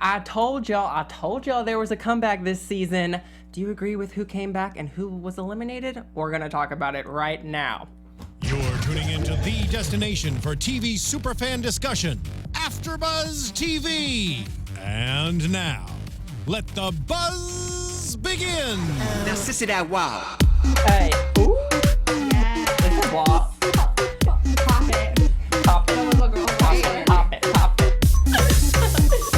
I told y'all there was a comeback this season. Do you agree with who came back and who was eliminated? We're going to talk about it right now. You're tuning into the destination for TV superfan discussion, AFTERBUZZ TV. And now, let the buzz begin. Now, sissy that wow. Hey. Ooh. Yes. This is WAP. Pop it. Pop it. Little girl. Pop it. Pop it. Pop it.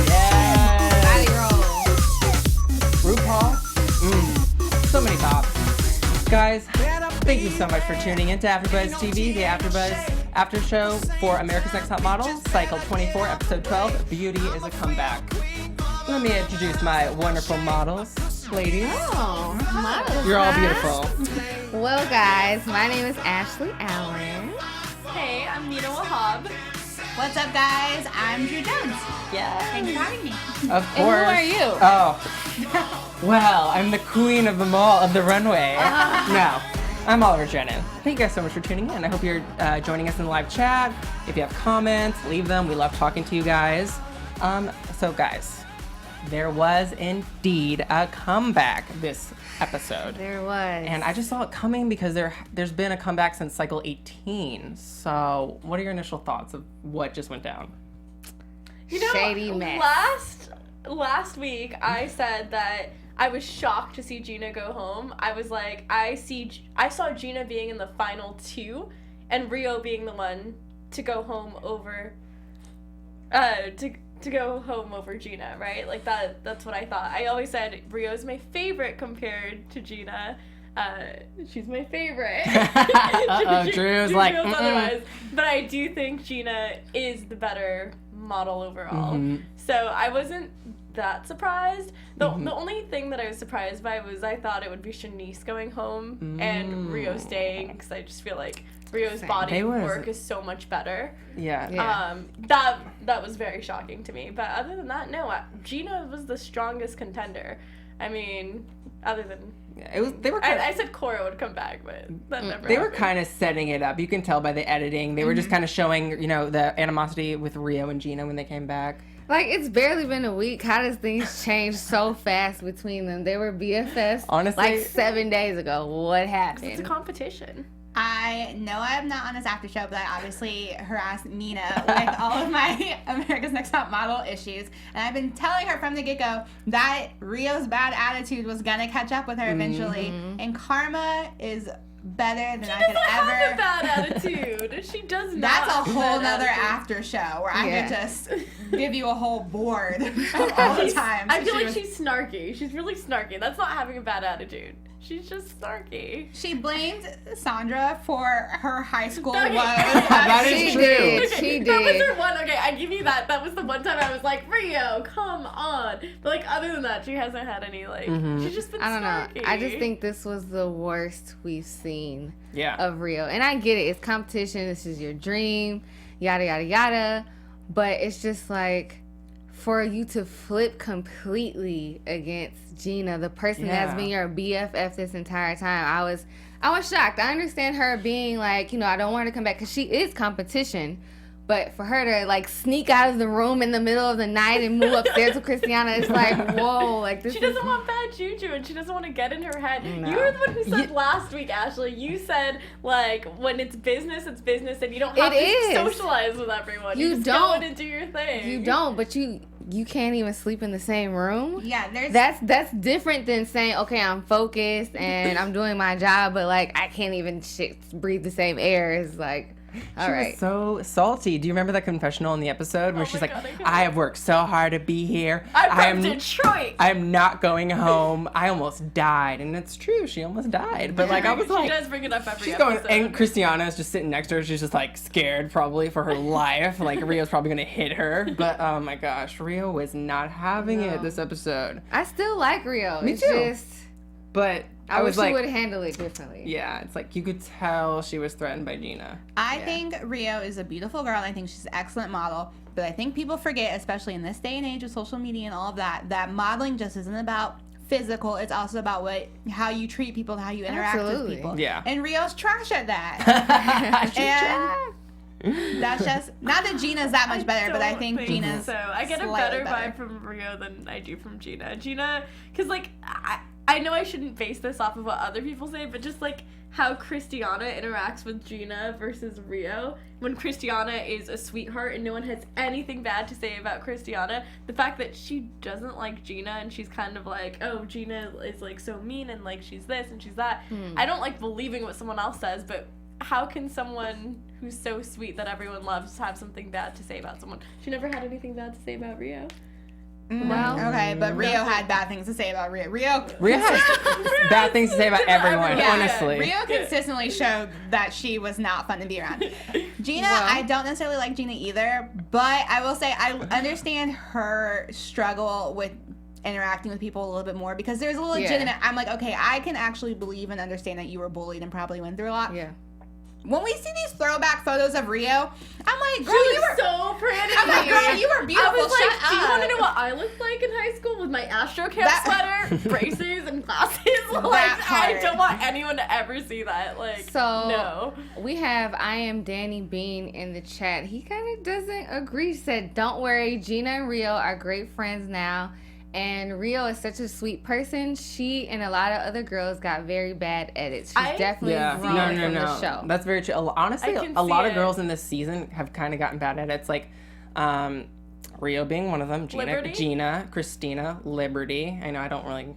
Yes. Body roll. RuPaul. So many tops. Guys, thank you so much for tuning in to AFTERBUZZ TV, the AFTERBUZZ after show for America's Next Top Model, Cycle 24, Episode 12, Beauty is a Comeback. Let me introduce my wonderful models. Ladies, Oh, models, you're all huh? beautiful. Well, guys, my name is Ashley Allen. Hey, I'm Mina Wahab. What's up, guys? I'm Drew Jones. Yeah. Thanks for having me. Of course. And who are you? Oh. Well, I'm the queen of the mall, of the runway. No, I'm Oliver Drennan. Thank you guys so much for tuning in. I hope you're joining us in the live chat. If you have comments, leave them. We love talking to you guys. So guys, there was indeed a comeback this episode. There was. And I just saw it coming because there's been a comeback since cycle 18. So what are your initial thoughts of what just went down? You know, Shady mess. last week I said that I was shocked to see Gina go home. I was like, I saw Gina being in the final two, and Rio being the one to go home over, to go home over Gina, right? Like that's what I thought. I always said Rio's my favorite compared to Gina. She's my favorite. Drew's like, feels otherwise. But I do think Gina is the better model overall. Mhm. So I wasn't that surprised. The only thing that I was surprised by was I thought it would be Shanice going home and Rio staying, because I just feel like Rio's body work is so much better. Yeah. That was very shocking to me. But other than that, no, Gina was the strongest contender. I mean, other than It was. They were. Kind I said Cora would come back, but that never They were happened. kind of setting it up. You can tell by the editing. They were just kind of showing, the animosity with Rio and Gina when they came back. Like, it's barely been a week. How does things change so fast between them? They were BFFs Honestly, like 7 days ago. What It's a happened? competition. I know I'm not on this after show, but I obviously harassed Mina with all of my America's Next Top Model issues. And I've been telling her from the get-go that Rio's bad attitude was going to catch up with her eventually. And karma is better than I could ever... Have a bad attitude. She does not. That's a have whole bad nother attitude. after show where I Yeah. could just give you a whole board of all the times. I feel she like was- she's snarky. She's really snarky. That's not having a bad attitude. She's just snarky. She blamed Sandra for her high school Okay. woes. That is She true. did. She That was did. her one. Okay, I give you that. That was the one time I was like, Rio, come on. But like, other than that, she hasn't had any like. She's just been I don't know. snarky. I just think this was the worst we've seen Yeah. of Rio. And I get it. It's competition. This is your dream. Yada, yada, yada. But it's just like, for you to flip completely against Gina, the person that's Yeah. been your BFF this entire time, I was shocked. I understand her being like, I don't want her to come back because she is competition. But for her to like sneak out of the room in the middle of the night and move upstairs with Christiana, it's like, whoa, like this. She doesn't want bad juju, and she doesn't want to get in her head. No. You were the one who said last week, Ashley. You said like when it's business, and you don't have It to is. socialize with everyone. You just don't. go in and do your thing. You don't, but you can't even sleep in the same room. Yeah, there's That's different than saying, okay, I'm focused and I'm doing my job, but like I can't even breathe the same air. It's like, all She right. was so salty. Do you remember that confessional in the episode where Oh she's my like, God, I couldn't. I have worked so hard to be here. I'm from Detroit. I am not going home. I almost died. And it's true. She almost died. But like, I was She like, does bring it up every she's episode. going, and Christiana is just sitting next to her. She's just like scared probably for her life. Like Rio's probably going to hit her. But oh my gosh, Rio was not having it this episode. I still like Rio. Me It's too. just But I was wish like, she would handle it differently. yeah, it's like you could tell she was threatened by Gina. I think Rio is a beautiful girl. I think she's an excellent model. But I think people forget, especially in this day and age of social media and all of that, that modeling just isn't about physical. It's also about how you treat people, how you interact Absolutely. with people. Yeah. And Rio's trash at that. She's And That's just not that Gina's that much better, but I don't think Gina's so. I get a slightly better vibe from Rio than I do from Gina. Gina, because like I know I shouldn't base this off of what other people say, but just like how Christiana interacts with Gina versus Rio. When Christiana is a sweetheart and no one has anything bad to say about Christiana, the fact that she doesn't like Gina and she's kind of like, oh, Gina is like so mean and like she's this and she's that. I don't like believing what someone else says, but how can someone who's so sweet that everyone loves have something bad to say about someone? She never had anything bad to say about Rio. Well, Okay, but Rio had bad things to say about Rio. Rio has bad things to say about everyone, Yeah, honestly. Rio consistently showed that she was not fun to be around. Gina, I don't necessarily like Gina either, but I will say I understand her struggle with interacting with people a little bit more because there's a legitimate, I'm like, okay, I can actually believe and understand that you were bullied and probably went through a lot. Yeah. When we see these throwback photos of Rio, I'm like, girl, She you was were so pretty. I'm like, girl, you were beautiful. I was like, Shut do you up. want to know what I looked like in high school with my Astro Camp That- sweater, braces, and glasses? Like, part. I don't want anyone to ever see that. Like, So no. we have I am Danny Bean in the chat. He kind of doesn't agree. He said, "Don't worry, Gina and Rio are great friends now." And Rio is such a sweet person. She and a lot of other girls got very bad edits. She's I- definitely grown from the show. That's very true. Honestly, I can a lot see of girls in this season have kind of gotten bad at it. It's like Rio being one of them, Liberty? Gina, Christina, Liberty. I know I don't really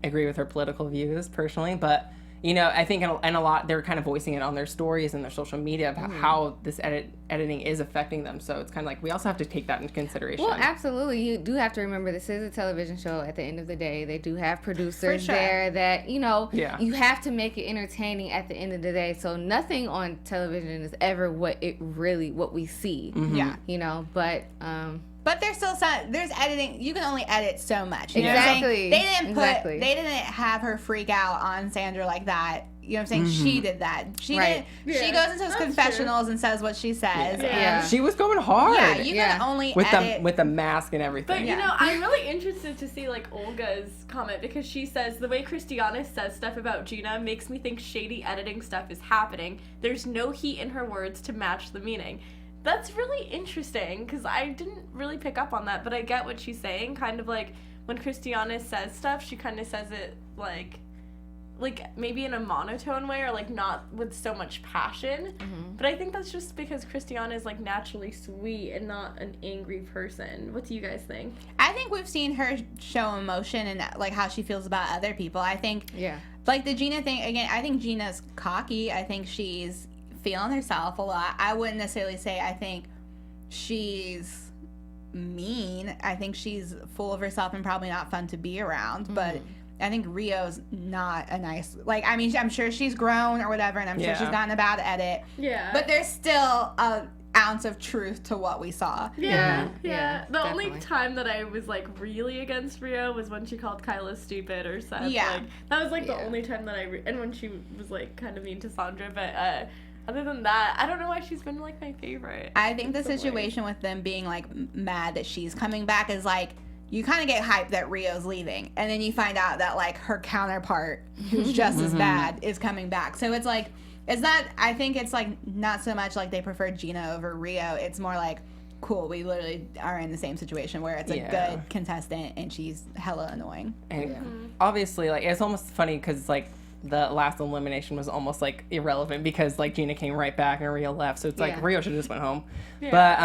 agree with her political views personally, but you know, I think and a lot they're kind of voicing it on their stories and their social media about how this editing is affecting them. So it's kind of like we also have to take that into consideration. Well, absolutely. You do have to remember this is a television show at the end of the day. They do have producers sure. there that, you know, Yeah. you have to make it entertaining at the end of the day. So nothing on television is ever what we see. Yeah. You know, but But there's still there's editing. You can only edit so much. You know what I'm Exactly. saying? They didn't Exactly. have her freak out on Sandra like that. You know what I'm saying? She did that. She Right. did. She Yeah, goes into his that's confessionals and says what she says. Yeah. She was going hard. Yeah, you Yeah. can only with edit. the mask and everything. But Yeah. you know, I'm really interested to see like Olga's comment because she says the way Christiana says stuff about Gina makes me think shady editing stuff is happening. There's no heat in her words to match the meaning. That's really interesting because I didn't really pick up on that, but I get what she's saying. Kind of like when Christiana says stuff, she kind of says it like maybe in a monotone way or like not with so much passion. But I think that's just because Christiana is like naturally sweet and not an angry person. What do you guys think? I think we've seen her show emotion and like how she feels about other people. I think yeah. like the Gina thing again. I think Gina's cocky. I think she's feeling herself a lot. I wouldn't necessarily say I think she's mean. I think she's full of herself and probably not fun to be around. But I think Rio's not a nice, like, I mean, I'm sure she's grown or whatever, and I'm sure she's gotten a bad edit. Yeah. But there's still an ounce of truth to what we saw. Yeah. Yeah, The only definitely. time that I was like really against Rio was when she called Kyla stupid or said Yeah. like that was like the Yeah. only time that and when she was like kind of mean to Sandra, but other than that, I don't know why she's been like my favorite. I think the It's so weird. situation with them being like mad that she's coming back is like you kind of get hyped that Rio's leaving, and then you find out that like her counterpart, who's just as bad, is coming back. So it's like it's not. I think it's like not so much like they prefer Gina over Rio. It's more like cool. We literally are in the same situation where it's a Yeah. good contestant and she's hella annoying. And obviously, like, it's almost funny because, like, the last elimination was almost, like, irrelevant because, like, Gina came right back and Rio left. So it's like, Yeah. Rio should have just went home. Yeah. But,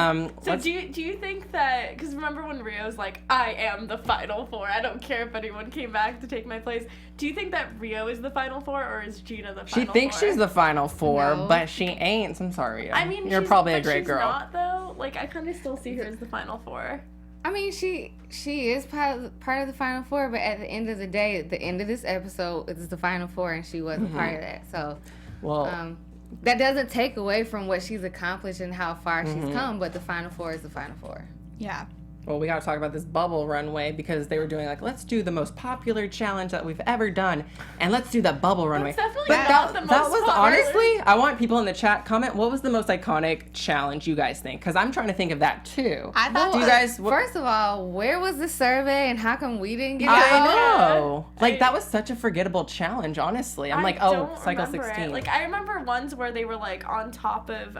So let's- do you think that, because remember when Rio's like, I am the final four, I don't care if anyone came back to take my place, do you think that Rio is the final four or is Gina the she final four? thinks she's the final four, No. but she ain't. I'm sorry. I mean, you're she's- probably a but great she's girl. not though. Like, I kind of still see her as the final four. I mean, she is part of the Final Four, but at the end of the day, at the end of this episode, it's the Final Four, and she wasn't part of that. So, Well, that doesn't take away from what she's accomplished and how far she's come, but the Final Four is the Final Four. Yeah. Well, we got to talk about this bubble runway because they were doing like, let's do the most popular challenge that we've ever done, and let's do that bubble runway. definitely but not that, the that most was popular. honestly, I want people in the chat comment what was the most iconic challenge you guys think? Because I'm trying to think of that too. I thought Do you guys? First of all, where was the survey, and how come we didn't get I it? know. Like that was such a forgettable challenge. Honestly, I'm like, oh, don't Cycle remember it. 16. Like, I remember ones where they were like on top of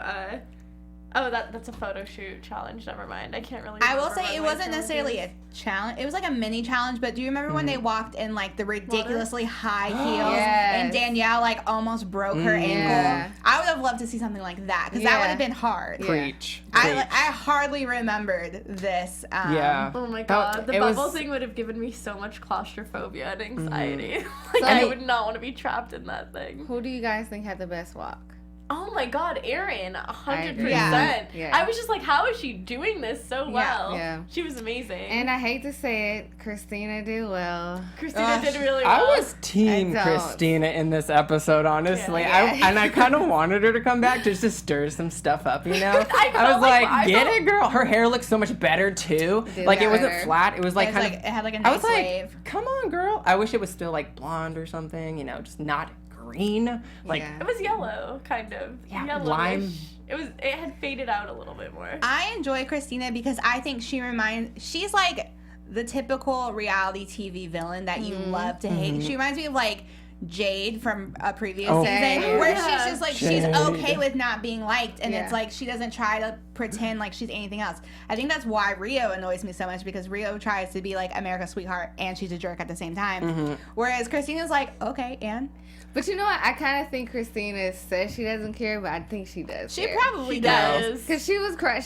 Oh, that's a photo shoot challenge. Never mind. I can't really. I will remember say it runway wasn't necessarily a challenge. It was like a mini challenge. But do you remember when they walked in like the ridiculously high heels and Danielle like almost broke her ankle? Yeah. I would have loved to see something like that because that would have been hard. Preach. I hardly remembered this. Yeah. Oh my god, the it bubble was- thing would have given me so much claustrophobia and anxiety. So I wait- would not want to be trapped in that thing. Who do you guys think had the best walk? Oh my god, Erin, 100%. agree. Yeah. Yeah. I was just like, how is she doing this so well? Yeah. She was amazing. And I hate to say it, Christina did well. Christina did really well. I was team I don't. Christina in this episode, honestly. Yeah. I kind of wanted her to come back just to stir some stuff up, you know? I I felt was like- like, I get felt- it, girl. Her hair looked so much better, too. did Like, it look wasn't better. flat. It was like It was kind like of... it had like a I nice was like, wave. come on, girl. I wish it was still, like, blonde or something, you know, just not green. Like, Yeah. It was yellow, kind of. Yeah, Yellowish. lime. It had faded out a little bit more. I enjoy Christina because I think she's like the typical reality TV villain that you love to hate. She reminds me of like Jade from a previous Oh. season, Jade. where Yeah. she's just like Jade. she's okay with not being liked, and it's Yeah. like she doesn't try to pretend like she's anything else. I think that's why Rio annoys me so much because Rio tries to be like America's sweetheart and she's a jerk at the same time, whereas Christina's like okay, and But you know what? I kind of think Christina says she doesn't care, but I think she does. she care. probably does. does. Cause she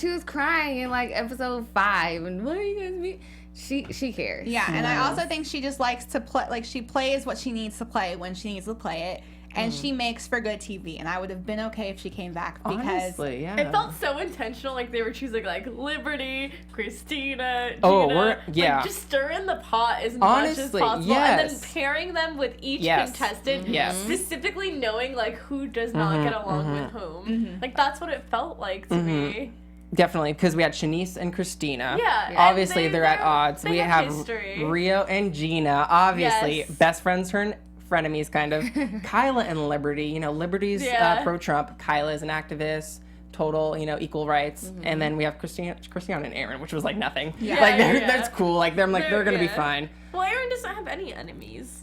was crying in like episode 5, and what are you guys be? She cares. Yeah, and I also think she just likes to play, like she plays what she needs to play when she needs to play it, and she makes for good TV. And I would have been okay if she came back because honestly, yeah. It felt so intentional, like they were choosing like Liberty, Christina, Gina. Oh, like, yeah. just stirring the pot as much as Honestly, possible, and then yes. pairing them with each Yes. contestant, Yes. specifically knowing like who does not get along with whom. Like that's what it felt like to me. Definitely, because we had Shanice and Christina. Yeah, and Obviously, they- they're at they're- odds. they We have have history. Rio and Gina. Obviously, Yes. best friends turned frenemies, kind of. Kyla and Liberty. You know, Liberty's Yeah. pro-Trump. Kyla is an activist. Total, you know, equal rights. And then we have Christina and Aaron, which was like nothing. Yeah, like, yeah. that's cool. Like, they're gonna be Yeah. fine. Well, Aaron doesn't have any enemies.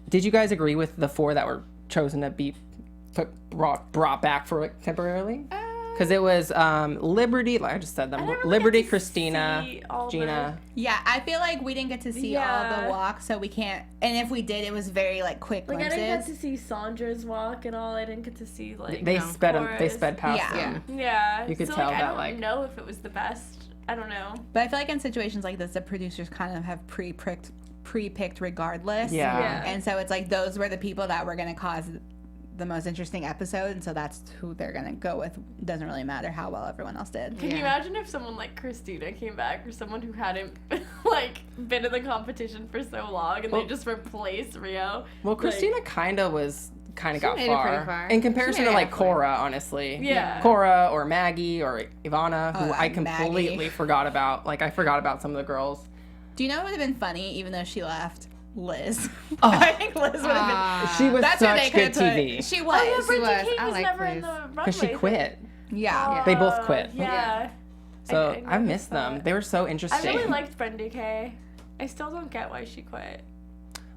Did you guys agree with the 4 that were chosen to be brought back for like, temporarily? Because it was Liberty, like I just said them. I never really Liberty, got to Christina, see all Gina. yeah, I feel like we didn't get to see all Yeah. the walks, so we can't. And if we did, it was very like quick Like I didn't get glimpses. to see Sandra's walk and all. I didn't get to see like They you know, sped them. They Cora's. sped past Yeah. them. Yeah, You could so, tell like, that, I don't like- know if it was the best. I don't know. But I feel like in situations like this, the producers kind of have pre-picked regardless. Yeah. Yeah. And so it's like those were the people that were going to cause the most interesting episode, and so that's who they're going to go with. Doesn't really matter how well everyone else did. Can you imagine if someone like Christina came back, or someone who hadn't like been in the competition for so long, and Well- they just replaced Rio? Well, Like, Christina kind of got made it pretty far. far. In She comparison made to it like halfway. Cora, honestly. Yeah. Cora or Maggie or Ivana, who Oh, I Maggie. completely forgot about. Like I forgot about some of the girls. Do you know what would have been funny, even though she left? Liz. I think Liz would have been. She was That's who they such could good have TV. put. She Oh, was. yeah, She Brittany was. Kate I was like never in Liz. the runway. Because she quit. Yeah. They both quit. Yeah. So I I missed noticed them. that. They were so I interesting. really liked Brenda Kay. I still don't get why she quit.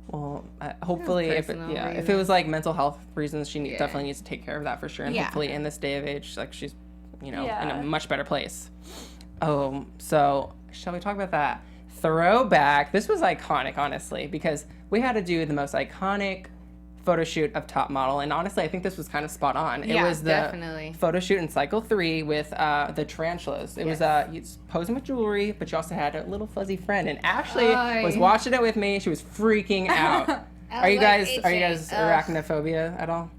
Well, hopefully, if it, personal if it was like mental health reasons, she Yeah. definitely needs to take care of that for sure. And Yeah. hopefully, in this day of age, like she's, you know, in Yeah. a much better place. Oh, so shall we talk about that throwback? This was iconic, honestly, because we had to do the most iconic photo shoot of Top Model, and honestly, I think this was kind of spot on. It Yeah, was the definitely. photo shoot in cycle 3 with the tarantulas. It was he's posing with jewelry, but you also had a little fuzzy friend, and Ashley Oy. was watching it with me. She was freaking out. Are you like guys itching. Ugh. arachnophobia at all?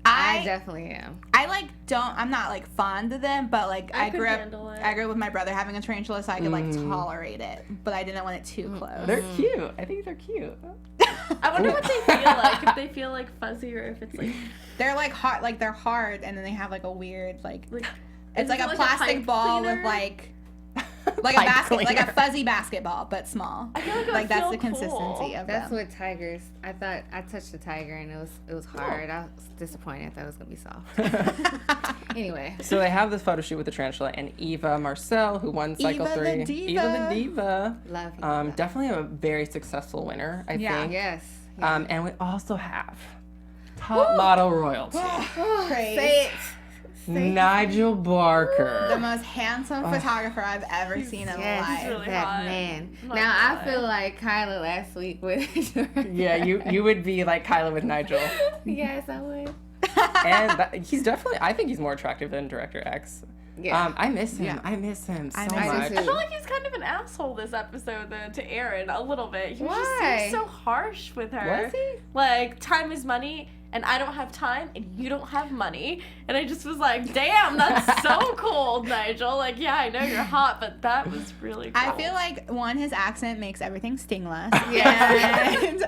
I definitely am. I like I'm not like fond of them, but like I I could grew up handle it. I grew up with my brother having a tarantula, so I could like tolerate it, but I didn't want it too close. They're cute. I think they're cute. I wonder what they feel like. If they feel like fuzzy or if it's like They're like hard, like they're hard, and then they have like a weird like it's is like it a like a plastic pipe ball cleaner? with like a Pipe basket, like a cleaner. fuzzy basketball, but small. I feel like it Like would that's feel the cool. consistency of That's them. what tigers. I thought I touched the tiger and it was hard. I was disappointed. I thought it was gonna be soft. Anyway, So they have this photo shoot with the tarantula and Eva Marcille, who won cycle Eva 3. the Diva. Eva the Diva. love you. Definitely a very successful winner, I Yeah. think. Yes. And we also have Top Model Royalty. Praise. Say it. Nigel Barker. The most handsome photographer I've ever seen in Yes, life. really that hot. man. Oh my Now I God. feel like Kyla last week with. Yeah, you would be like Kyla with Nigel. Yes, I would. And he's definitely, I think he's more attractive than Director X. Yeah. I miss him. Yeah. I miss him so I miss him much. too. I feel like he's kind of an asshole this episode, though, to Aaron a little bit. He was Why? just so harsh with her. Was he? Like, time is money, and I don't have time, and you don't have money. And I just was like, damn, that's so cold, Nigel. Like, yeah, I know you're hot, but that was really cool. I feel like, one, his accent makes everything sting less. Yeah. And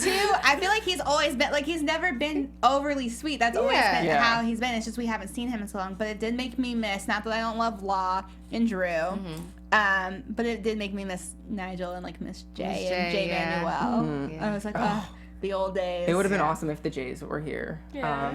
two, I feel like he's always been, like, he's never been overly sweet. That's always Yeah. been Yeah. how he's been. It's just we haven't seen him in so long. But it did make me miss, not that I don't love Law and Drew, but it did make me miss Nigel and, like, Miss J Miss and J, J yeah. Manuel. Yeah. I was like, oh, the old days. It would have been awesome if the Jays were here. Yeah.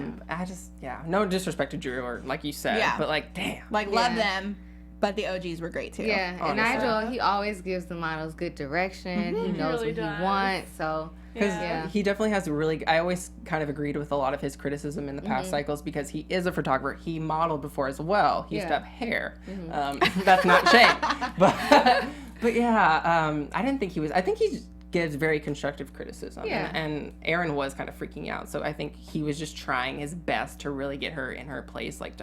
No disrespect to Drew or like you said, Yeah. but like, damn. Like, love Yeah. them, but the OGs were great, too. Yeah, and Honestly. Nigel, he always gives the models good direction. He knows really what does. he wants. So Because Yeah. he definitely has I always kind of agreed with a lot of his criticism in the past cycles because he is a photographer. He modeled before as well. He used to Yeah. have hair. That's not shame. But yeah, I didn't think he was. I think he gives very constructive criticism. Yeah. And Aaron was kind of freaking out. So I think he was just trying his best to really get her in her place. Like,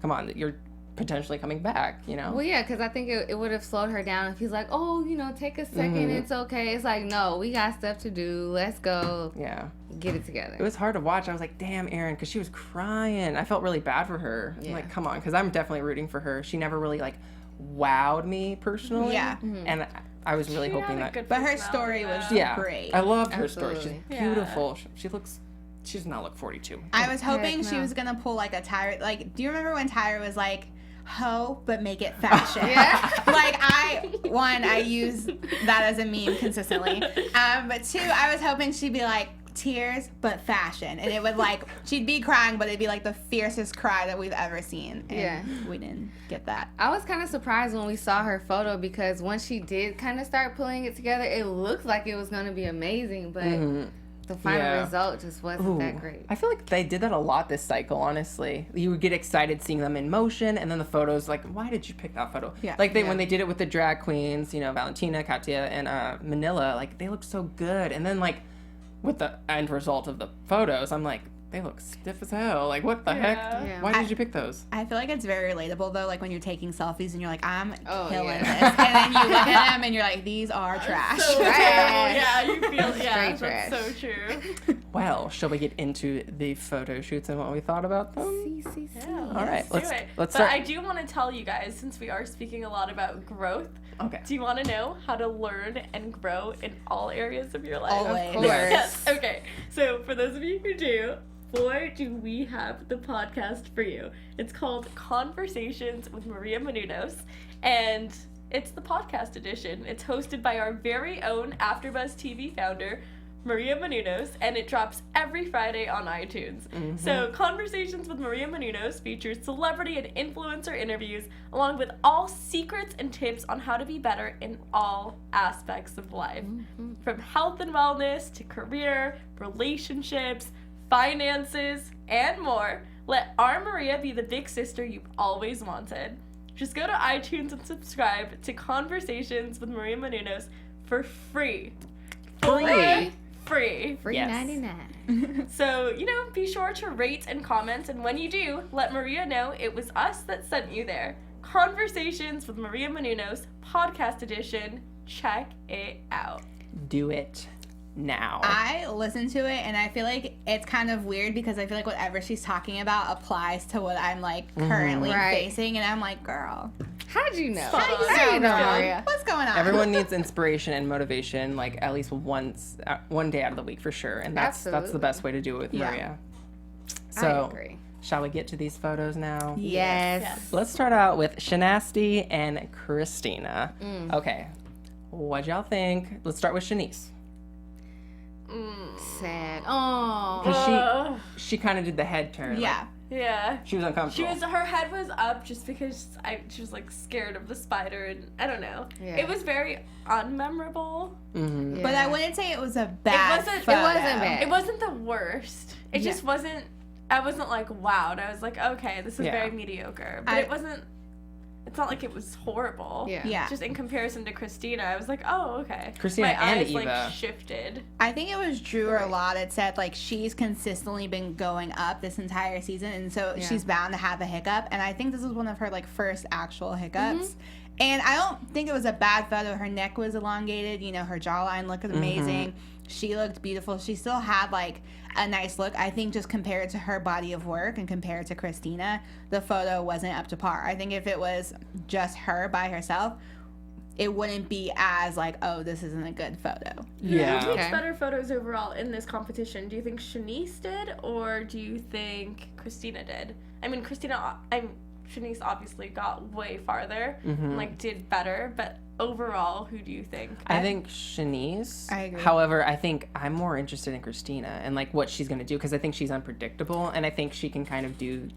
come on, you're potentially coming back, you know? well, yeah, because I think it would have slowed her down if he's like, oh, take a second, it's okay. It's like, no, we got stuff to do. Let's go Yeah. get it together. It was hard to watch. I was like, damn, Erin, because she was crying. I felt really bad for her. I'm Yeah. like, come on, because I'm definitely rooting for her. She never really, like, wowed me personally. Yeah. And I was really She hoping had a that. good But her personality, story was though. Yeah. great. I loved her story. She's Absolutely. Yeah. beautiful. She does not look 42. I was hoping Heck she no. was gonna pull like a Tyra. Like, do you remember when Tyra was like, "Ho, but make it fashion"? Yeah. Like I use that as a meme consistently. But two, I was hoping she'd be like tears but fashion, and it would like she'd be crying, but it'd be like the fiercest cry that we've ever seen. And Yeah. we didn't get that. I was kind of surprised when we saw her photo because once she did kind of start pulling it together, it looked like it was going to be amazing, but the final Yeah. result just wasn't that Ooh. great. I feel like they did that a lot this cycle, honestly. You would get excited seeing them in motion, and then the photos, like, why did you pick that photo? Yeah. Like, Yeah. when they did it with the drag queens, Valentina, Katya, and Manila, like, they looked so good. And then, like, with the end result of the photos, I'm like, they look stiff as hell. Like, what the heck? Yeah. Why did you pick those? I feel like it's very relatable though, like when you're taking selfies and you're like, I'm Oh, killing yeah. this, and then you look at them and you're like, these are trash. So true. Trash. Yeah, you feel, yeah, Straight that's trash. so true. Well, shall we get into the photo shoots and what we thought about them? Yeah, All right, let's let's do it. let's But start. I do want to tell you guys, since we are speaking a lot about growth, Okay. do you want to know how to learn and grow in all areas of your life? Always. Of course. Yes. Okay. So for those of you who do, boy, do we have the podcast for you. It's called Conversations with Maria Menounos, and it's the podcast edition. It's hosted by our very own AFTERBUZZ TV founder, Maria Menounos, and it drops every Friday on iTunes. So Conversations with Maria Menounos features celebrity and influencer interviews, along with all secrets and tips on how to be better in all aspects of life. From health and wellness to career, relationships, finances, and more. Let our Maria be the big sister you've always wanted. Just go to iTunes and subscribe to Conversations with Maria Menounos for free. Free? Free. Free Yes. 99. So, be sure to rate and comment, and when you do, let Maria know it was us that sent you there. Conversations with Maria Menounos, podcast edition. Check it out. Do it now. I listen to it and I feel like it's kind of weird because I feel like whatever she's talking about applies to what I'm like currently Right. facing, and I'm like, girl, How'd you know? How you How you know, know? Maria? what's going on? Everyone needs inspiration and motivation, like at least one day out of the week for sure, and that's the Absolutely. best way to do it with Yeah. Maria. I So, agree. shall we get to these photos now? Yes. Yes. Let's start out with Shanasti and Christina. Mm. Okay, what'd y'all think? Let's start with Shanice. Sad. Oh. 'Cause she kind of did the head turn. like, Yeah. Yeah. she was uncomfortable. Her head was up just because she was like scared of the spider, and I don't know. Yeah. It was very unmemorable. Mhm. But I wouldn't say it was a bad wasn't- it photo. wasn't bad. It wasn't the worst. It Yeah. just wasn't I wasn't like wowed. I was like, okay, this is Yeah. very mediocre. But it wasn't. It's not like it was horrible. Yeah. Yeah. Just in comparison to Christina, I was like, oh, okay. Christina My and eyes Eva. like shifted. I think it was Drew or Law that said like she's consistently been going up this entire season, and so Yeah. she's bound to have a hiccup. And I think this was one of her like first actual hiccups. And I don't think it was a bad photo. Her neck was elongated. You know, her jawline looked amazing. She looked beautiful. She still had like a nice look. I think just compared to her body of work and compared to Christina, the photo wasn't up to par. I think if it was just her by herself, it wouldn't be as like, oh, this isn't a good photo. Yeah. Who takes Okay. better photos overall in this competition? Do you think Shanice did, or do you think Christina did? I mean, Shanice obviously got way farther and like did better, but overall, who do you think? I think Shanice. I agree. However, I think I'm more interested in Christina and like what she's gonna do because I think she's unpredictable and I think she can kind of do.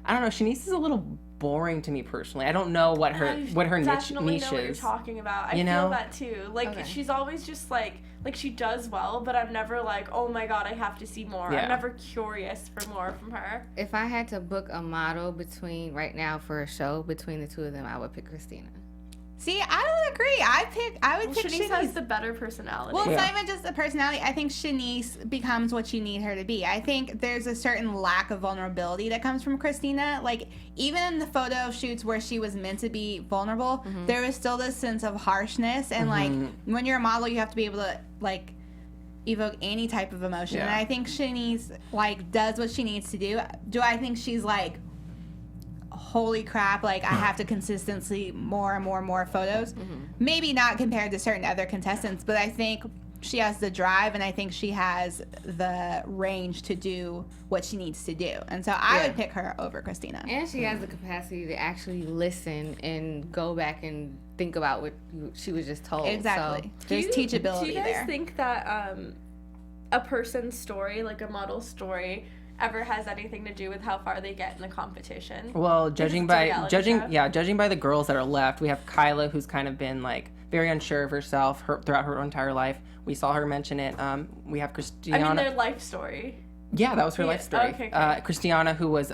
I don't know. Shanice is a little boring to me personally. I don't know what her definitely niche know what you're is. talking about. I You feel know? that too. Like Okay. she's always just like she does well, but I'm never like, oh my god, I have to see more. Yeah. I'm never curious for more from her. If I had to book a model right now for a show between the two of them, I would pick Christina. See, I don't agree. I would pick Shanice Shanice. has the better personality. Well, it's Yeah. not even just the personality. I think Shanice becomes what you need her to be. I think there's a certain lack of vulnerability that comes from Christina. Like, even in the photo shoots where she was meant to be vulnerable, there was still this sense of harshness. And, like, when you're a model, you have to be able to, like, evoke any type of emotion. Yeah. And I think Shanice, like, does what she needs to do. Do I think she's, like, holy crap, like I have to consistently more and more photos? Maybe not compared to certain other contestants, but I think she has the drive and I think she has the range to do what she needs to do. And so I would pick her over Christina. And she has the capacity to actually listen and go back and think about what she was just told. Exactly. So, There's teachability Do you guys there. think that a person's story, like a model's story, ever has anything to do with how far they get in the competition? Well, it's judging a by reality show. judging by the girls that are left, we have Kyla, who's kind of been like very unsure of herself throughout her entire life. We saw her mention it. We have Christiana. I mean, their life story. Yeah, that was her Yeah, life story. okay, great. Christiana, who was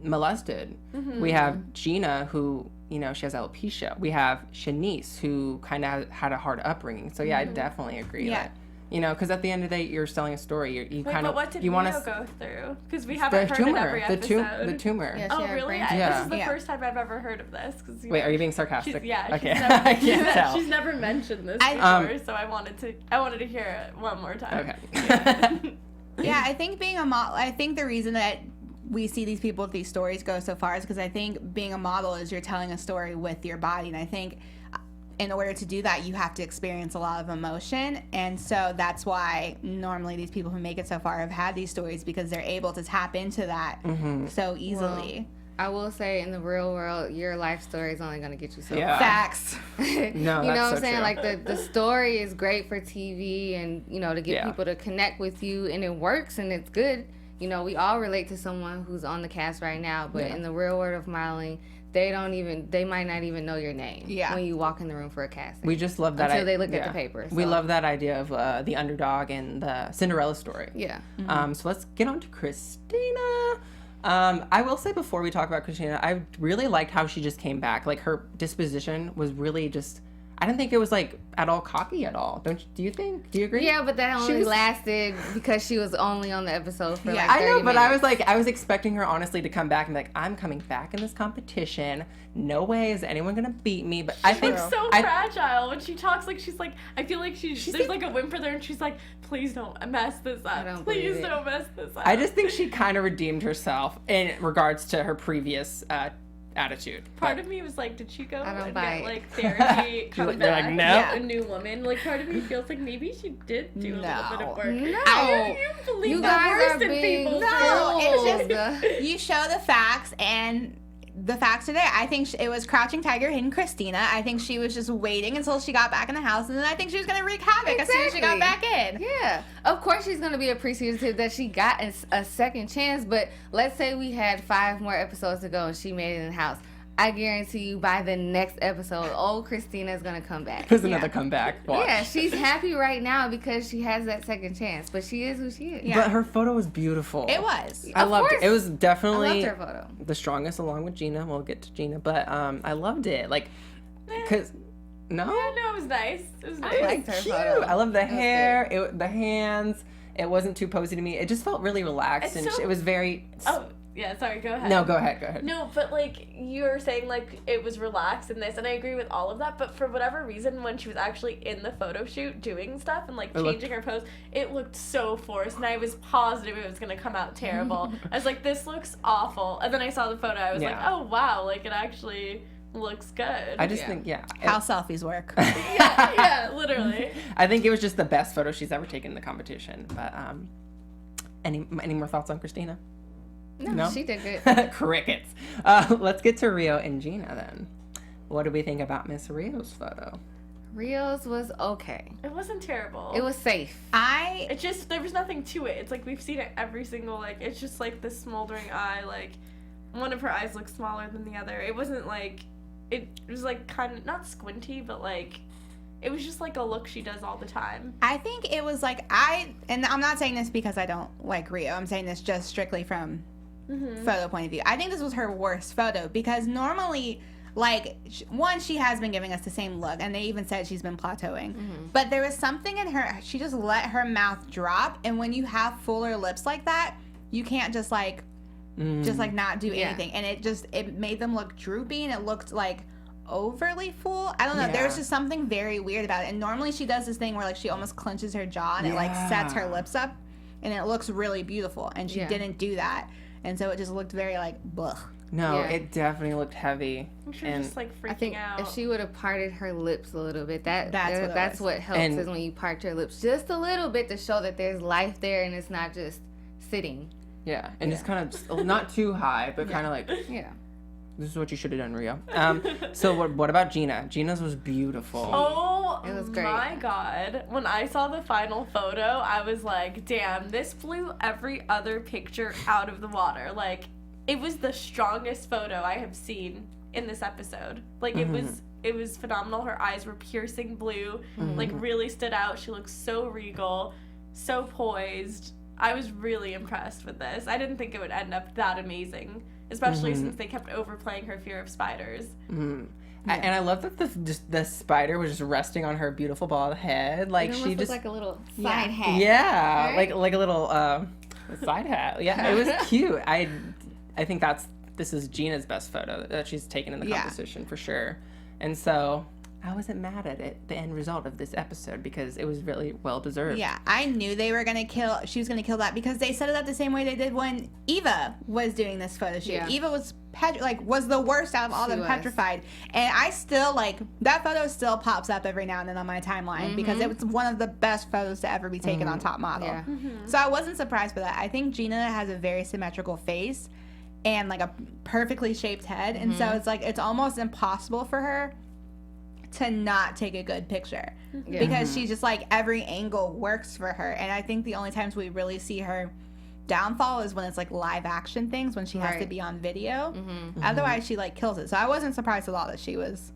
molested. We have Gina, who, you know, she has alopecia. We have Shanice, who kind of had a hard upbringing. So yeah, I definitely agree. Yeah. That, you know, because at the end of the day, you're selling a story. You Wait, kind but of what did you want Rio to go through? Because we the haven't heard it tumor, every episode. the tumor. Yeah, Oh, she had really? brain This tumor. is the Yeah. first time I've ever heard of this. 'Cause, Wait, are you being sarcastic? She's, yeah, Okay. she's never, I can't tell. she's never mentioned this I- before, so I wanted to hear it one more time. Okay. Yeah, I think being a model, I think the reason that we see these people with these stories go so far is because I think being a model is you're telling a story with your body. And I think in order to do that, you have to experience a lot of emotion. And so that's why normally these people who make it so far have had these stories because they're able to tap into that so easily. I will say, in the real world, your life story is only going to get you so Yeah. Facts. No, you know that's what I'm so saying? true. Like the story is great for TV and, you know, to get Yeah. people to connect with you, and it works and it's good. You know, we all relate to someone who's on the cast right now, but in the real world of modeling, they might not even know your name when you walk in the room for a casting. We just love that until they look at the paper. We so. love that idea of the underdog and the Cinderella story. Yeah. So let's get on to Christina. I will say before we talk about Christina, I really liked how she just came back. Like her disposition was really just. I didn't think it was like at all cocky at all. Do you think? Do you agree? Yeah, but that She only was- lasted because she was only on the episode for like 30 I know, but minutes. I was expecting her honestly to come back and be like, I'm coming back in this competition. No way is anyone gonna beat me. But I She think looks so I- fragile when she talks. Like she's like, I feel like there's like a whimper there, and she's like, please don't mess this up. don't Please believe it. don't mess this up. I just think she kind of redeemed herself in regards to her previous attitude. Part of me was like, did she go I don't and buy get it. like therapy, come They're like, back, no. a new woman? Like part of me feels like maybe she did do a little bit of work. No. You believe You the guys worst are in being people. No, it's fools. just you show the facts and the facts are there. I think it was Crouching Tiger, Hidden Christina. I think she was just waiting until she got back in the house, and then I think she was going to wreak havoc as soon as she got back in. Yeah, of course she's gonna be appreciative that she got a second chance. But let's say we had 5 more episodes to go and she made it in the house. I guarantee you by the next episode, old Christina's gonna come back. There's another comeback. Watch. Yeah, she's happy right now because she has that second chance, but she is who she is. Yeah. But her photo was beautiful. It was. I Of loved course. it. It was I definitely loved her photo. the strongest along with Gina. We'll get to Gina, but I loved it. Like, cause no, Yeah, no, it was nice. It was nice. I liked her cute. photo. I love the It was hair, the hands. It wasn't too posy to me. It just felt really relaxed, It's and so- it was very. Oh, yeah, sorry, go ahead. No, go ahead. No, but like you were saying, like it was relaxed in this, and I agree with all of that. But for whatever reason, when she was actually in the photo shoot doing stuff and like changing her pose, it looked so forced, and I was positive it was gonna come out terrible. I was like, this looks awful, and then I saw the photo, I was like, Yeah. oh wow, like it actually looks good. I just Yeah. think, How selfies work. yeah, literally. I think it was just the best photo she's ever taken in the competition. But any more thoughts on Christina? No, she did good. Crickets. Let's get to Rio and Gina then. What do we think about Miss Rio's photo? Rio's was okay. It wasn't terrible. It was safe. It just there was nothing to it. It's like we've seen it every single like it's just like the smoldering eye, like one of her eyes looks smaller than the other. It wasn't like it was like kind of not squinty, but like it was just like a look she does all the time. I think it was like and I'm not saying this because I don't like Rio. I'm saying this just strictly from photo point of view. I think this was her worst photo because normally, like, one, she has been giving us the same look, and they even said she's been plateauing. But there was something in her. She just let her mouth drop, and when you have fuller lips like that, you can't just like not do Yeah. anything, and it made them look droopy, and it looked like overly full. I don't know. There was Yeah. just something very weird about it. And normally she does this thing where like she almost clenches her jaw and it like sets her Yeah. lips up, and it looks really beautiful. And she Yeah. didn't do that, and so it just looked very like blech. No, Yeah. it definitely looked heavy. I think she And- was just like freaking I think out. if she would have parted her lips a little bit, That's what it that's was. what helps And- is when you part your lips just a little bit to show that there's life there and it's not just sitting. Yeah, and just kind of not too high, but kind of like Yeah. this is what you should have done, Rio. So what about Gina? Gina's was beautiful. Oh It was great. my god. When I saw the final photo, I was like, damn, this blew every other picture out of the water. Like, it was the strongest photo I have seen in this episode. Like, it was phenomenal. Her eyes were piercing blue, like, really stood out. She looked so regal, so poised. I was really impressed with this. I didn't think it would end up that amazing, especially since they kept overplaying her fear of spiders. And I love that the spider was just resting on her beautiful bald head. Like It she almost just looked like a little side hat. yeah, right? like a little side hat. Yeah, it was cute. I think this is Gina's best photo that she's taken in the Yeah. competition for sure. And so I wasn't mad at it, the end result of this episode, because it was really well deserved. Yeah, I knew she was gonna kill that because they set it up the same way they did when Eva was doing this photo shoot. Yeah. Eva was was the worst out of all She them, was. petrified. And I still that photo still pops up every now and then on my timeline because it was one of the best photos to ever be taken on Top Model. Yeah. So I wasn't surprised by that. I think Gina has a very symmetrical face and like a perfectly shaped head, and so it's like it's almost impossible for her to not take a good picture Yeah. because she's just like every angle works for her. And I think the only times we really see her downfall is when it's like live action things, when she has to Right. be on video. Otherwise she like kills it. So I wasn't surprised at all that she was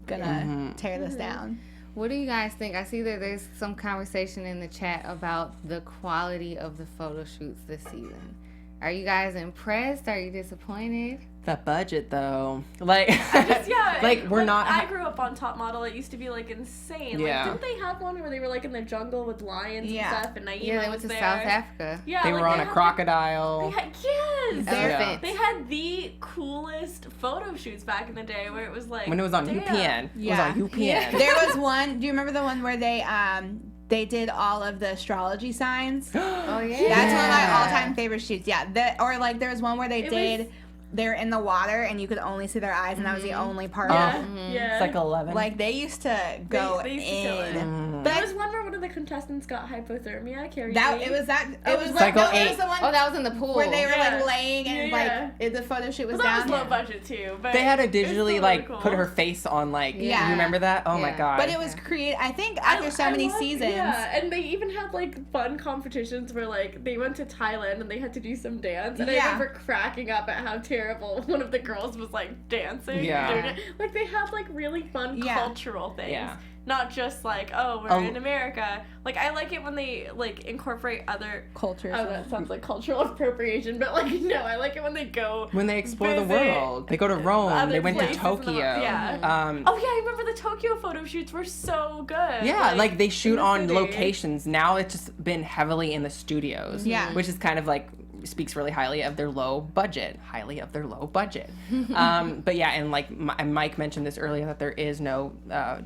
gonna tear this down. What do you guys think? I see that there's some conversation in the chat about the quality of the photo shoots this season. Are you guys impressed? Are you disappointed? The budget though, like Yeah, like we're when not. I grew up on Top Model. It used to be like insane. Yeah. Like, didn't they have one where they were like in the jungle with lions Yeah. and stuff? And Naima Yeah, they was went to there. South Africa. Yeah, They like, were on a had crocodile. They had, yes. Elephant. They had the coolest photo shoots back in the day where it was like When it was on damn. UPN. It Yeah. was on UPN. There was one, do you remember the one where they did all of the astrology signs? Oh yeah. That's one of my Yeah. all-time favorite shoots. Yeah, or like there was one where they It did. was- They're in the water and you could only see their eyes, and that was the only part Yeah, of. yeah. It's like 11. Like they used to go They used to kill it. in. Mm. But There was one where one of the contestants got hypothermia? Carrie. It was Cycle it 8. was the one Oh, that was in the pool. where they were Yeah. like laying and Yeah. like the photo shoot was Well, that down. was low budget too. But They had to it was still digitally really like cool. put her face on like. Yeah. You remember that? Oh my Yeah. god. But it was I think after so many seasons. Yeah, and they even had like fun competitions where like they went to Thailand and they had to do some dance, and I Yeah. remember cracking up at how terrible one of the girls was like dancing. Yeah. Doing it. Like they had like really fun Yeah. cultural things. Yeah. Not just like, oh, we're in America. Like, I like it when they, like, incorporate other... Cultures. Oh, that sounds like cultural appropriation, but, like, no, I like it when they go... when they explore the visit world. They go to Rome. other They went to places in the world. Tokyo. Yeah. Oh, yeah, I remember the Tokyo photo shoots were so good. Yeah, like they shoot in the on city. locations. Now it's just been heavily in the studios. Yeah. Which is kind of like speaks really highly of their low budget. But yeah, and like Mike mentioned this earlier that there is no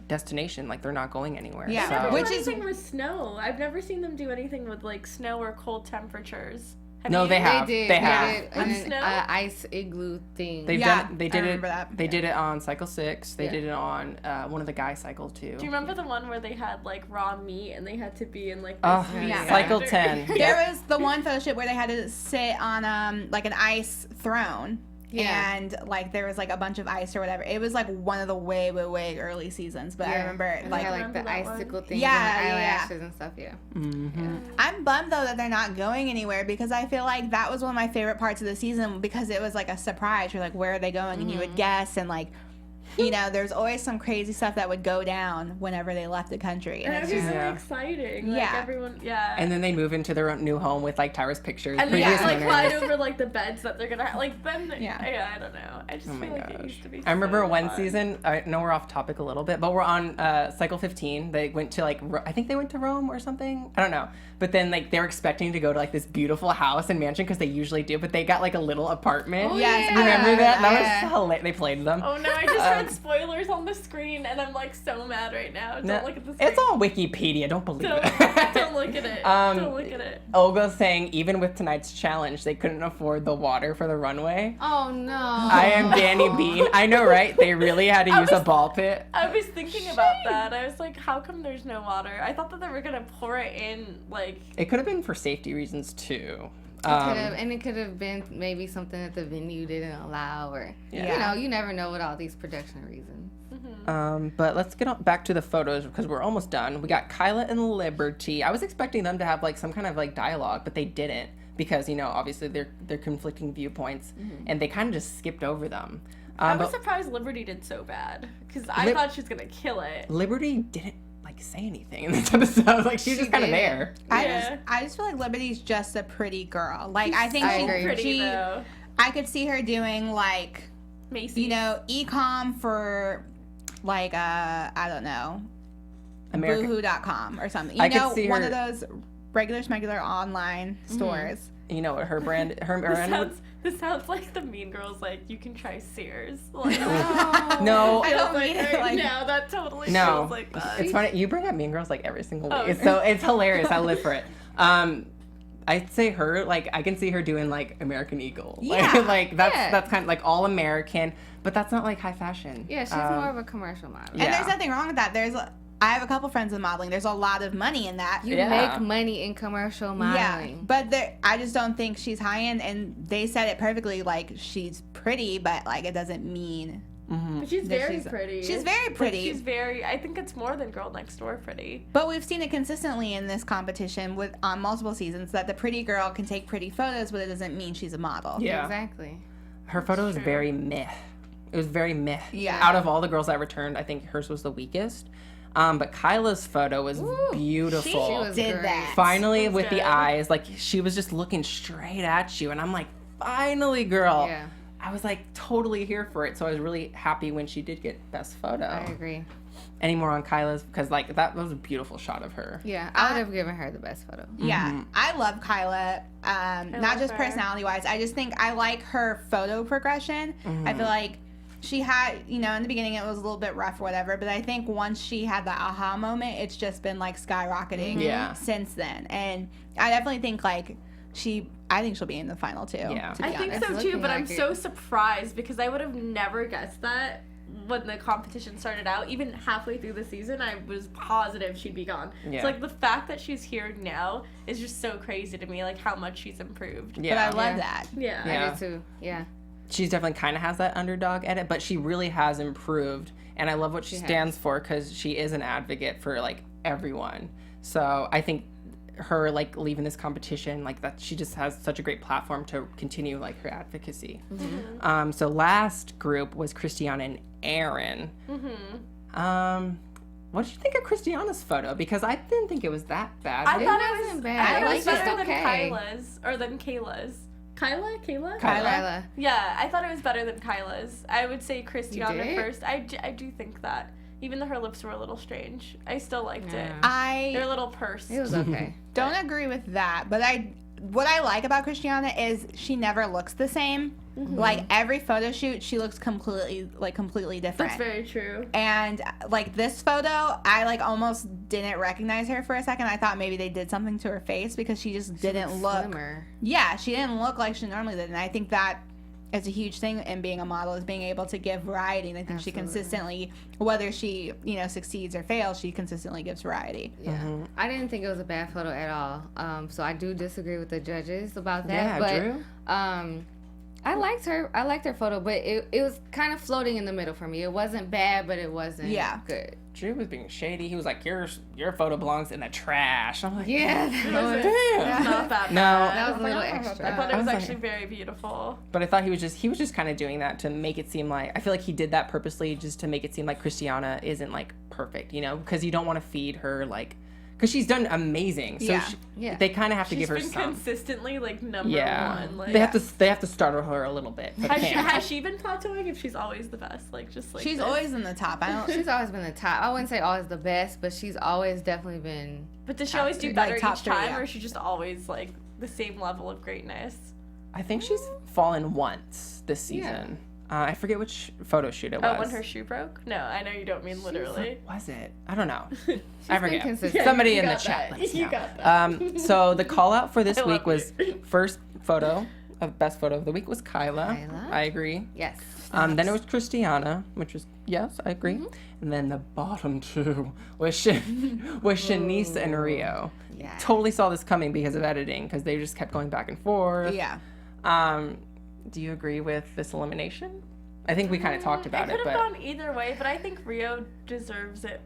destination. Like they're not going anywhere. Yeah, So. Never do Which is- anything with snow. I've never seen them do anything with, like, snow or cold temperatures. Have No, you? they have. They did. They They have. did With an snow? ice igloo thing. They've Yeah, done. They I did it. remember that. They did it on cycle 6. They Yeah. did it on one of the guy cycles too. Do you remember the one where they had, like, raw meat and they had to be in, like, this Oh, meat yeah. cycle factory? 10. There was the one photo shoot where they had to sit on like an ice throne. Yeah. And like there was like a bunch of ice or whatever. It was like one of the way early seasons. But I remember And they like had, like Remember the that one? icicle thing Yeah, and the yeah. eyelashes and stuff. Yeah. Mm-hmm. I'm bummed though that they're not going anywhere because I feel like that was one of my favorite parts of the season because it was like a surprise. You're like, where are they going? And you would guess and like, you know, there's always some crazy stuff that would go down whenever they left the country. And And it's it was just, really Yeah. exciting. Like, Yeah. everyone, yeah. And then they move into their own new home with like Tyra's pictures. And previous like owners. fly over like the beds that they're gonna have. Like then, Yeah. I don't know. I just Oh my feel like it gosh. used to be. I remember so one fun. season, I know we're off topic a little bit, but we're on cycle 15. They went to like, I think they went to Rome or something. I don't know. But then like they were expecting to go to like this beautiful house and mansion because they usually do, but they got like a little apartment. Oh, Yes, You remember that? That yeah. was hilarious. They played them. Oh no! I just read spoilers on the screen, and I'm like so mad right now. Don't No, look at the screen. it's all Wikipedia. Don't believe Don't, it. don't look at it. Um, don't look at it. Olga's saying even with tonight's challenge, they couldn't afford the water for the runway. Oh no. I am Danny Bean. I know, right? They really had to use a ball pit. I was thinking about that. I was like, how come there's no water? I thought that they were gonna pour it in, like. It could have been for safety reasons too. And it could have been maybe something that the venue didn't allow, or Yeah. you know, you never know with all these production reasons. But let's get back to the photos because we're almost done. We got Kyla and Liberty. I was expecting them to have like some kind of like dialogue, but they didn't because you know obviously they're conflicting viewpoints, and they kind of just skipped over them. I was But surprised Liberty did so bad because I thought she was gonna kill it. Liberty didn't like say anything in this episode. Like she was just kind of didn't. there. Yeah. I just feel like Liberty's just a pretty girl. Like I think I she, agree. Pretty she though. I could see her doing like Macy's. you know e-com for like I don't know American. boohoo.com or something. You I could know, see one her- of those regular online stores. You know what her brand? Her brand. This sounds like the Mean Girls. Like you can try Sears. Like, No, I don't feels mean it like no, that totally no. feels like that. It's funny. You bring up Mean Girls like every single week. Oh, okay. So it's hilarious. I live for it. I'd say her, like, I can see her doing, like, American Eagle. Yeah. Like that's Yeah. that's kind of, like, all American, but that's not, like, high fashion. Yeah, she's more of a commercial model. Yeah. And there's nothing wrong with that. I have a couple friends with modeling. There's a lot of money in that. You Yeah. make money in commercial modeling. Yeah, but I just don't think she's high end, and they said it perfectly. Like she's pretty, but like it doesn't mean. But she's that very she's- pretty. she's very Like, pretty. she's very. I think it's more than Girl Next Door pretty. But we've seen it consistently in this competition with on multiple seasons that the pretty girl can take pretty photos, but it doesn't mean she's a model. Yeah. Exactly. Her photo was very meh. It was very meh. Yeah. Out of all the girls that returned, I think hers was the weakest. But Kyla's photo was beautiful. She was Did great. that. Finally, That's with the good. eyes, like she was just looking straight at you, and I'm like, finally, girl. Yeah. I was like totally here for it, so I was really happy when she did get best photo. I agree. Any more on Kyla's? Because like that was a beautiful shot of her. Yeah, I would have given her the best photo. Yeah, I love Kyla. Not love just her. personality wise. I just think I like her photo progression. I feel like she had, you know, in the beginning it was a little bit rough or whatever, but I think once she had the aha moment, it's just been like skyrocketing Yeah. since then. And I definitely think like I think she'll be in the final too. Yeah. To be I think honest. so It's too, looking but I'm like it. so surprised because I would have never guessed that. when the competition started out, even halfway through the season, I was positive she'd be gone. Yeah. So, like, the fact that she's here now is just so crazy to me, like, how much she's improved. Yeah. But I love Yeah. that. Yeah. Yeah. I did too. Yeah. She's definitely kind of has that underdog edit, but she really has improved. And I love what she stands for because she is an advocate for, like, everyone. So I think her, like, leaving this competition, like, that she just has such a great platform to continue, like, her advocacy. So last group was Christiana and Aaron. What did you think of Christiana's photo? Because I didn't think it was that bad. I thought it wasn't was bad. I thought It it was was just better okay. than Kyla's, or than Kayla's. Kayla? Kyla. Yeah, I thought it was better than Kyla's. I would say Christiana did? first. I do think that. Even though her lips were a little strange, I still liked it. Yeah. They're a little pursed. It was okay. Don't agree with that, but what I like about Christiana is she never looks the same. Like every photo shoot, she looks completely different. That's very true. And like this photo, I like almost didn't recognize her for a second. I thought maybe they did something to her face because she just didn't look. Slimmer. Yeah, she didn't look like she normally did, and I think that is a huge thing in being a model, is being able to give variety. And I think she consistently, whether she succeeds or fails, she consistently gives variety. Yeah. I didn't think it was a bad photo at all. So I do disagree with the judges about that. Yeah, Drew? I liked her photo, but it was kind of floating in the middle for me. It wasn't bad, but it wasn't good. Drew was being shady. He was like, your photo belongs in the trash. I'm like, Yeah, damn. It's not that No. bad. that was a little extra. I thought it I was was actually very beautiful. But I thought he was just kind of doing that to make it seem like, I feel like he did that purposely just to make it seem like Christiana isn't like perfect, you know, because you don't want to feed her like, because she's done amazing. So Yeah. they kind of have to She's give her been some. consistently like number Yeah, one. Like, they have to startle her a little bit. but can't. has she been plateauing if she's always the best? Like just like She's this? always in the top. I don't. She's always been the top. I wouldn't say always the best, but she's always definitely been. But does she always do like, better top each three, time, yeah. or is she just always like the same level of greatness? I think she's fallen once this season. I forget which photo shoot it was. Oh, when her shoe broke? No, I know you don't mean literally. What was it? I don't know. I been forget. consistent. Somebody You in the got chat. that. let us You know. got that. So the call out for this I week love was you. first photo of best photo of the week was Kyla. Kyla. I agree. Yes. Then it was Christiana, which was yes, I agree. And then the bottom two was Shanice and Rio. Yeah. Totally saw this coming because of editing, because they just kept going back and forth. Yeah. Do you agree with this elimination? I think we kind of talked about I it, could but have gone either way, but I think Rio deserves it.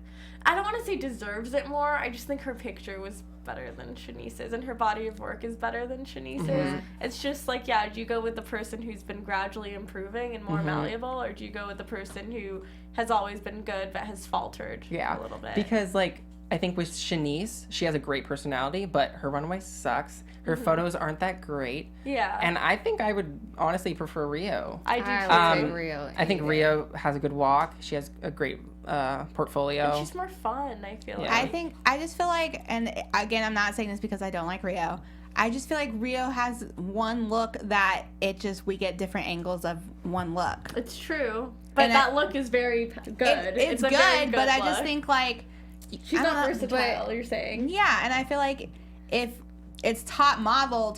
I don't want to say deserves it more. I just think her picture was better than Shanice's, and her body of work is better than Shanice's. It's just like, yeah, do you go with the person who's been gradually improving and more malleable, or do you go with the person who has always been good but has faltered a little bit? Because like I think with Shanice, she has a great personality, but her runway sucks. Her photos aren't that great. Yeah. And I think I would honestly prefer Rio. I do I too. would take Rio. I think any day. Rio has a good walk. She has a great portfolio. And she's more fun, I feel Yeah. like. I just feel like, and again, I'm not saying this because I don't like Rio. I just feel like Rio has one look that we get different angles of one look. It's true. But And that look is very good. It's a good, very good but I just look. think like she's I not don't know, versatile, you're saying. Yeah, and I feel like if it's top model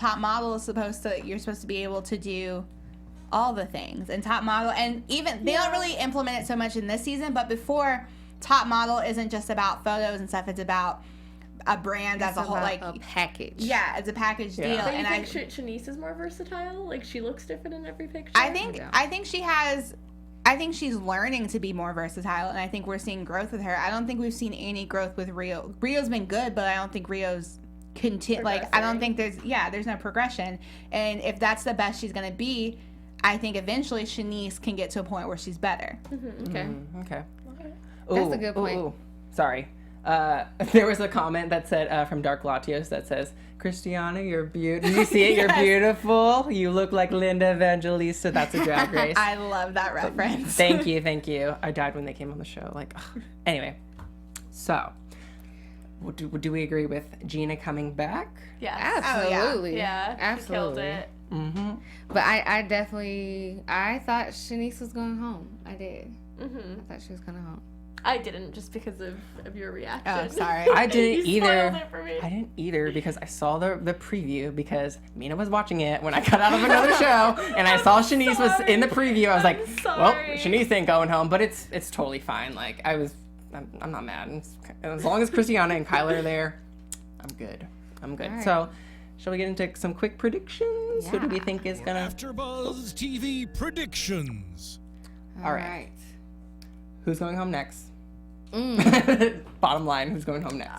is you're supposed to be able to do all the things. And top model, and even they don't really implement it so much in this season, but before, top model isn't just about photos and stuff, it's about a brand as a whole, like a package. yeah, it's a package deal. So you And think Shanice is more versatile? Like she looks different in every picture? I think she's learning to be more versatile, and I think we're seeing growth with her. I don't think we've seen any growth with Rio. Rio's been good, but I don't think Rio's I don't think there's no progression. And if that's the best she's gonna be, I think eventually Shanice can get to a point where she's better. Okay. Okay. That's a good point. Ooh. Sorry. There was a comment that said from Dark Latios that says, Christiana, you're beautiful. Did you see it? You're beautiful. You look like Linda Evangelista. That's a Drag Race. I love that reference. Thank you. I died when they came on the show. Like, ugh. Anyway, so do we agree with Gina coming back? Yes. Absolutely. Yeah. Absolutely. She killed it. Mm-hmm. But I thought Shanice was going home. I did. I thought she was going home. I didn't, just because of your reaction. Oh, sorry. I didn't You either. spoiled it for point. I didn't either because I saw the preview because Mina was watching it when I got out of another show and I saw Shanice was in the preview. I was like, well, Shanice ain't going home, but it's totally fine. Like I'm not mad. As long as Christiana and Kyla are there, I'm good. Right. So, shall we get into some quick predictions? Who do we think is gonna? AfterBuzz TV predictions. All right. Who's going home next? Bottom line, who's going home next?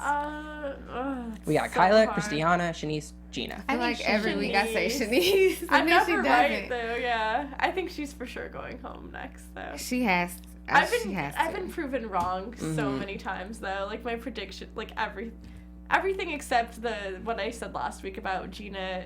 We got Kyla, hard. Christiana, Shanice, Gina. I feel like every week I say Shanice. Shanice. I'm And then she never right doesn't. though. Yeah, I think she's for sure going home next though. She has. I've she has I've to. been proven wrong so many times though. Like my prediction, like everything except what I said last week about Gina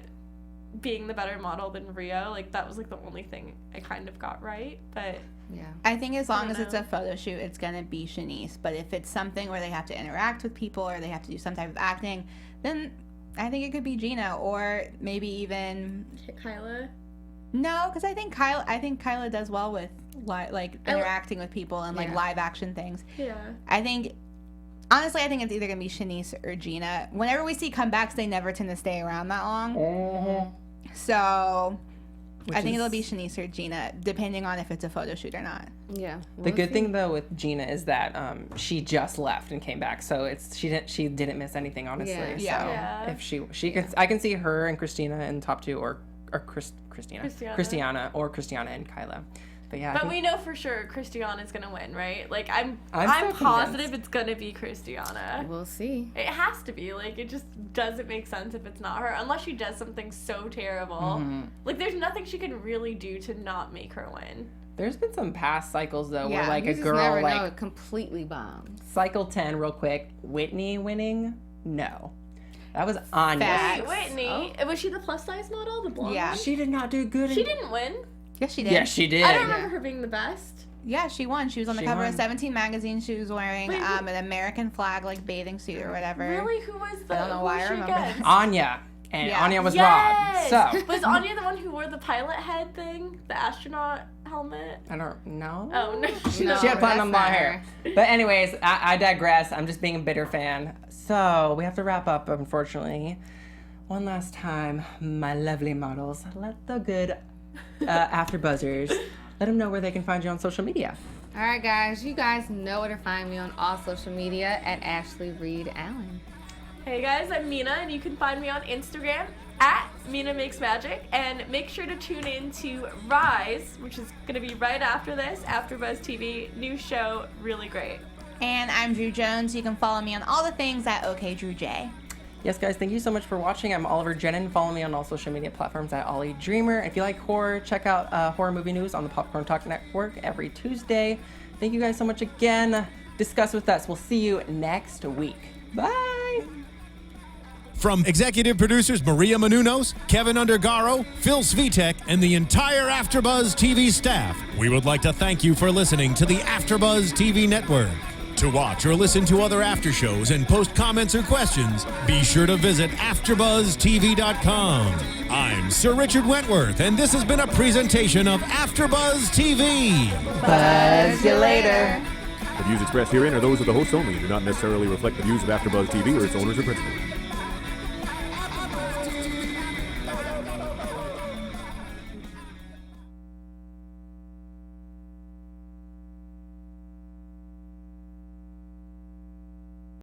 being the better model than Rio. Like that was like the only thing I kind of got right. But Yeah. I think as long I as don't it's a photo shoot, it's gonna be Shanice. But if it's something where they have to interact with people or they have to do some type of acting, then I think it could be Gina or maybe even Kyla. no, because I think Kyla does well with interacting with people and like Yeah. live action things. Yeah. Honestly, I think it's either gonna be Shanice or Gina. Whenever we see comebacks, they never tend to stay around that long. So I think it'll be Shanice or Gina, depending on if it's a photo shoot or not. Yeah. The good thing though with Gina is that she just left and came back, so she didn't miss anything honestly. Yeah. So Yeah. if she can, I can see her and Christina in top two or Christiana or Christiana and Kyla. But yeah, I But think- we know for sure Christiana's gonna win, right? Like I'm so positive convinced. it's gonna be Christiana. We'll see. It has to be. Like it just doesn't make sense if it's not her, unless she does something so terrible. Mm-hmm. Like there's nothing she can really do to not make her win. there's been some past cycles though where Yeah, like You a just girl never like know, it completely bombs. cycle 10 real quick, Whitney winning. No, that was Anya. Facts. Wait, Whitney, was she the plus size model, the blonde? Yeah. one? She did not do good. She didn't win. Yes, she did. Yes, she did. I don't remember her being the best. Yeah, she won. She was on the She cover won. of 17 magazine. She was wearing Wait, who- an American flag like bathing suit or whatever. Really? Who was the? I don't know who why was I she remember against? that. Anya, and Yeah. Anya was Yes! robbed. So Was Anya the one who wore the pilot head thing, the astronaut helmet? I don't know. Oh no. No, She had platinum that's blonde not hair. But anyways, I digress. I'm just being a bitter fan. So we have to wrap up, unfortunately. One last time, my lovely models, let the good AfterBuzzers, let them know where they can find you on social media. All right, guys. You guys know where to find me on all social media at Ashley Reed Allen. Hey guys, I'm Mina, and you can find me on Instagram at Mina Makes Magic, and make sure to tune in to Rise, which is going to be right after this, AfterBuzz TV, new show, really great. And I'm Drew Jones. You can follow me on all the things at OKDrewJ. Yes, guys, thank you so much for watching. I'm Oliver Drennan. Follow me on all social media platforms at Ollie Dreamer. If you like horror, check out Horror Movie News on the Popcorn Talk Network every Tuesday. Thank you guys so much again. Discuss with us. We'll see you next week. Bye. From executive producers Maria Menounos, Kevin Undergaro, Phil Svitek, and the entire AfterBuzz TV staff, we would like to thank you for listening to the AfterBuzz TV network. To watch or listen to other after shows and post comments or questions, be sure to visit AfterBuzzTV.com. I'm Sir Richard Wentworth, and this has been a presentation of AfterBuzz TV. Buzz you later. The views expressed herein are those of the hosts only and do not necessarily reflect the views of AfterBuzz TV or its owners or principals.